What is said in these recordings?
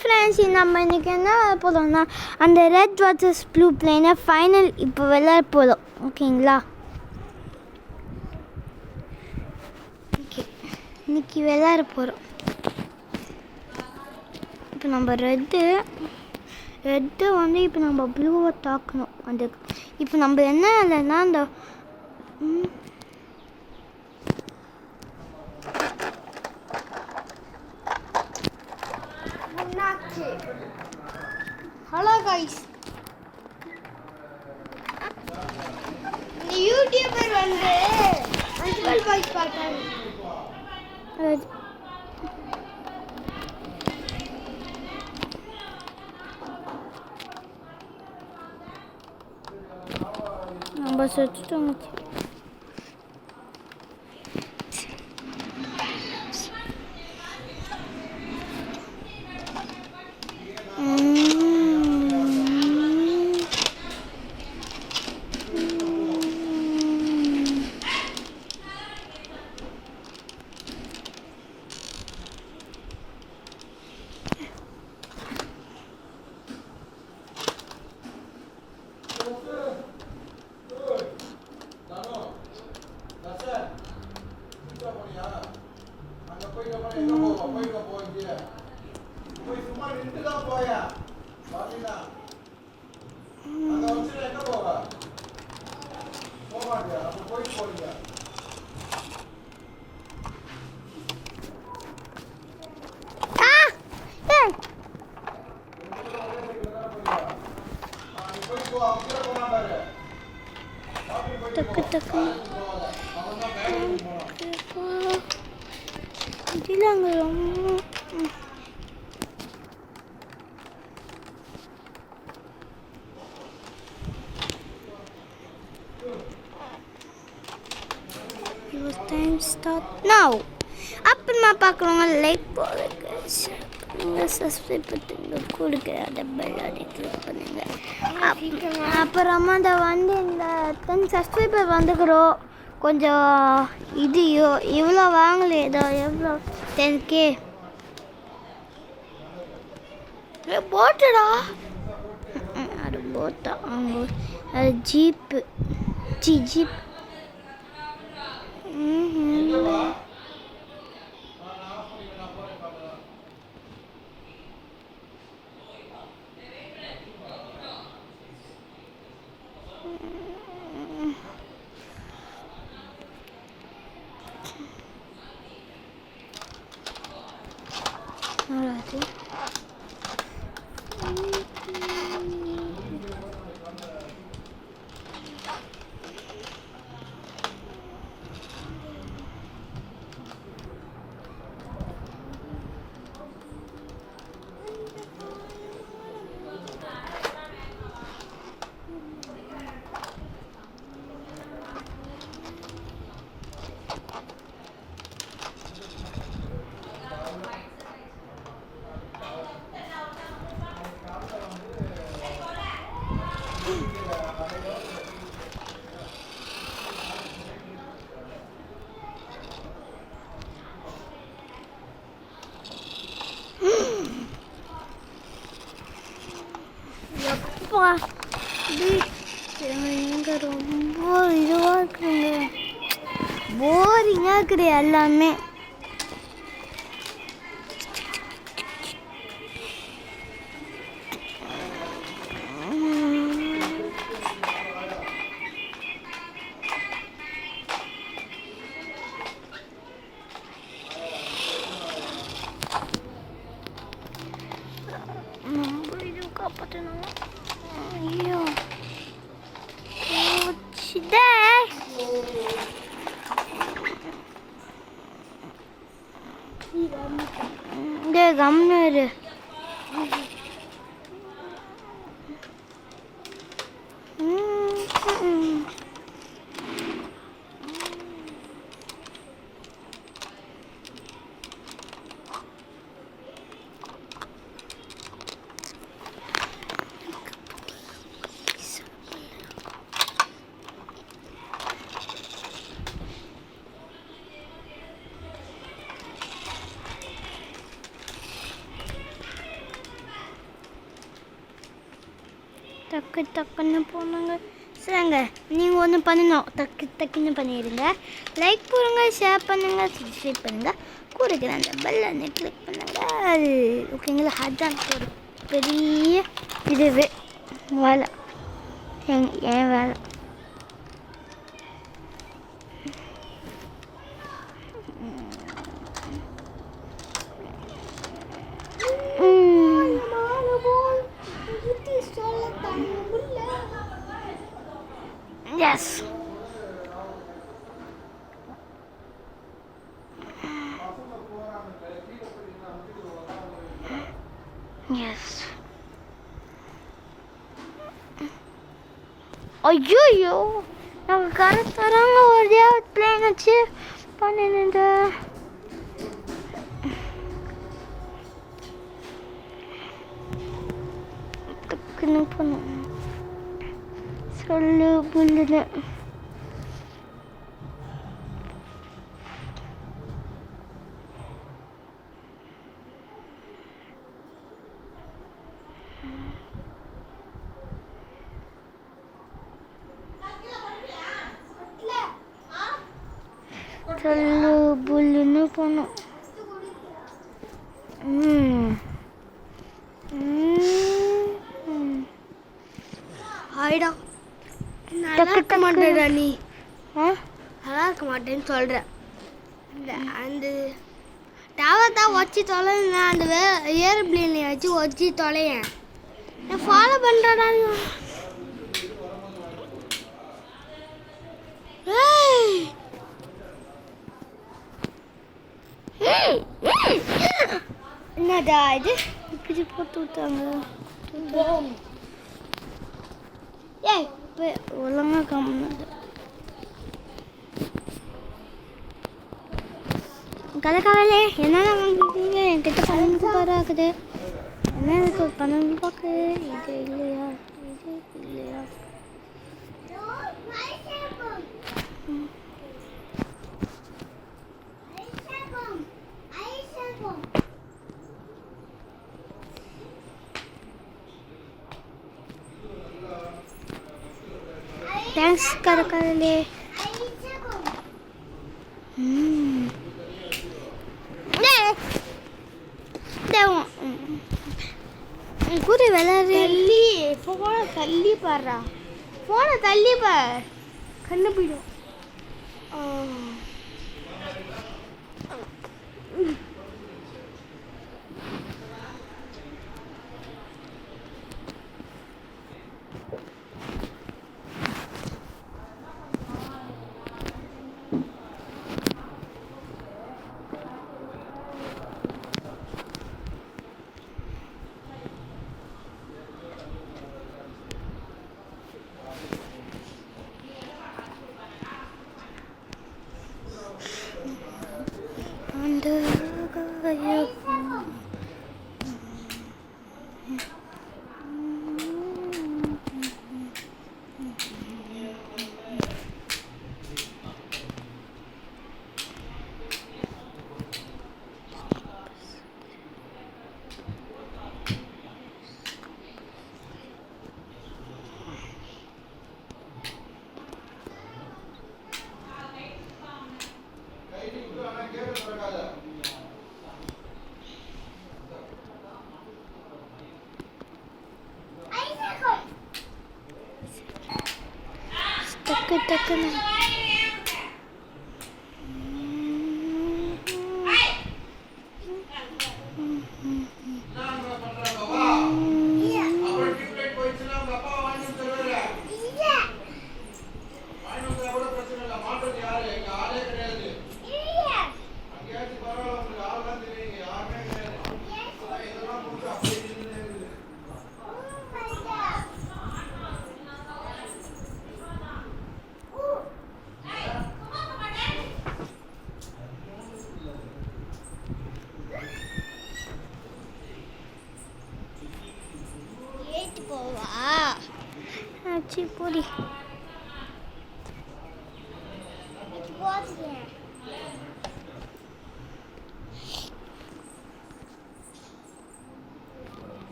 Friends, நம்ம இன்றைக்கி என்ன போதும்னா அந்த ரெட் வர்சஸ் ப்ளூ பிளேனை ஃபைனல் இப்போ விளையாட போதும். ஓகேங்களா? ஓகே, இன்றைக்கி விளையாட போகிறோம். இப்போ நம்ம ரெட்டு வந்து இப்போ நம்ம ப்ளூவை தாக்கணும். அந்த இப்போ நம்ம என்ன இல்லைன்னா அந்த ஹலோ கைஸ், இந்த யூடியூபர் வந்து அன்பிள் பாய்ஸ் பார்த்தாரு. நம்ம செத்துட்டோம். டக்கு டக்கு இதில் ரொம்ப டைம் ஸ்டார்ட் நவ். அப்புறமா பார்க்குறவங்க லைக் போடுங்க, சப்ஸ்கிரைப் பண்ணுங்க, கொடுக்குற அந்த பெல் அதை கிளிக் பண்ணுங்க. அப்புறமா இந்த வந்து இந்த 10 சப்ஸ்கிரைபர் வந்துக்கிறோம். கொஞ்சம் இது இவ்வளோ வாங்கல, ஏதோ எவ்வளோ 10K போட்டுடா. அது போட்டா அவங்க அது ஜீப்பு ஜீப். எங்க ரொம்ப இதுவாக இருக்குங்க, போரிங்காக இருக்குது எல்லாமே. நம்ம இது காப்பாற்றணும். ஐயோ கம்னரு டக்கு டக்குன்னு போனாங்க. சரிங்க, நீங்கள் ஒன்று பண்ணணும், டக்கு டக்குன்னு பண்ணிடுங்க. லைக் போடுங்க, ஷேர் பண்ணுங்கள், சப்ஸ்கிரைப் பண்ணுங்கள், கூறுகிற அந்த பெல்லை கிளிக் பண்ணுங்கள். ஓகேங்களா? அதுதான் ஒரு பெரிய இதுவே வேலை, என் வேலை. Yes. Yes. ஐயோ, நாங்கள் கரெக்டாக ஒரே பிளேன் வச்சு பண்ணினது. டக்குன்னு பண்ணும் சொல்லு புல்லுன்னு. சொல்லு புல்லுன்னு போனோம். ஆயிடா, நல்லா இருக்க மாட்டேடா நீ. நல்லா இருக்க மாட்டேன்னு சொல்கிறேன். அந்த டவர் தான் வச்சு தொலைங்க, அந்த ஏரோப்ளேனை வச்சு வச்சு தொலையேன். நான் ஃபாலோ பண்ணுறடா. என்னடா இது இப்படி போட்டு விட்டாங்க? ஏய், இப்போ ஒழுங்காக கம்முனது. கலக்காவலே என்னென்ன வாங்கிட்டீங்க? என்கிட்ட 12 ரூபாய் ஆகுது. என்ன எனக்கு 12 ரூபாய்க்கு இது இல்லையா? இது இல்லையா? தேங்க்ஸ் கலக்காவலே. கூட விளையாடு. தள்ளி ஃபோனை தள்ளி பாடுறா. ஃபோனை தள்ளி பார், கண்ணு போயிடும். டக்கு டக்குன்னு ஆச்சு போடி.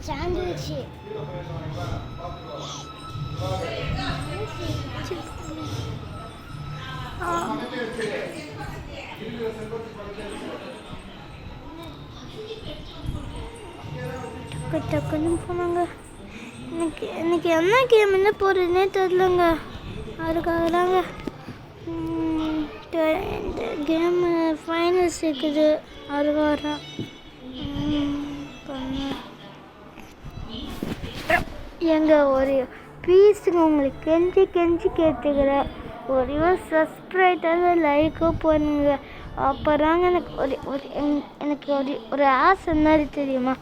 சாண்ட்விச் டக்குன்னு போனாங்க. இன்னைக்கு என்ன கேம் என்ன போடுறதுனே தெரிலங்க. அதுக்காகதாங்க இந்த கேமு ஃபைனல்ஸ் இருக்குது. அதுக்காக எங்க ஒரு பீஸுங்க உங்களுக்கு கெஞ்சி கேட்டுக்கிறேன். ஒரே சப்ஸ்கிரைபர் லைக்கும் பண்ணுங்க. அப்புறங்க எனக்கு ஒரு ஆசை மாதிரி தெரியுமா,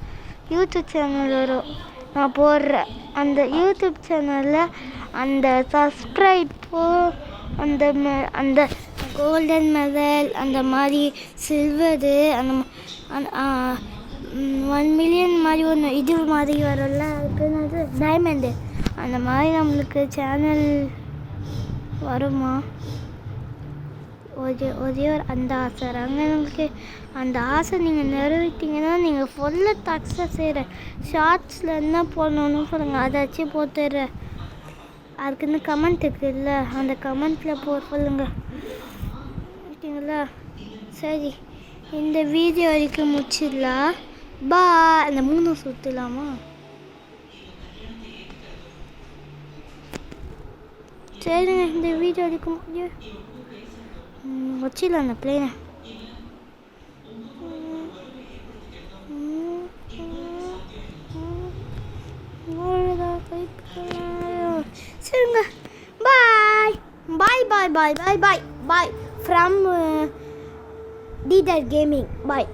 யூடியூப் சேனல் வரும். நான் போடுற அந்த யூடியூப் சேனலில் அந்த சப்ஸ்கிரைப்போ அந்த கோல்டன் மெடல் அந்த மாதிரி சில்வரு அந்த 1 மில்லியன் மாதிரி ஒன்று இது மாதிரி வரல, அதுக்கு டைமண்டு அந்த மாதிரி நம்மளுக்கு சேனல் வருமா? ஒரே ஒரு அந்த ஆசை உங்களுக்கு. அந்த ஆசை நீங்கள் நிறைவேற்றிங்கன்னா நீங்கள் ஃபுல்லாக சக்ஸஸ் செய்கிற ஷார்ட்ஸில் என்ன போடணுன்னு சொல்லுங்கள், அதாச்சும் போட்டுடுறேன். அதுக்குன்னு கமெண்ட் இருக்குல்ல, அந்த கமெண்ட்டில் சொல்லுங்க, ஓகேங்களா? சரி, இந்த வீடியோ வரைக்கும் முடிச்சிடலாம். அந்த 3 சுற்றலாமா? சரிங்க, இந்த வீடியோ வரைக்கும் வச்சிடலாம் அந்த பிளேனை. சரிங்க, பாய் பாய் பாய் பாய் பாய் பாய் பாய் ஃப்ரம் டிடர் கேமிங். பாய்.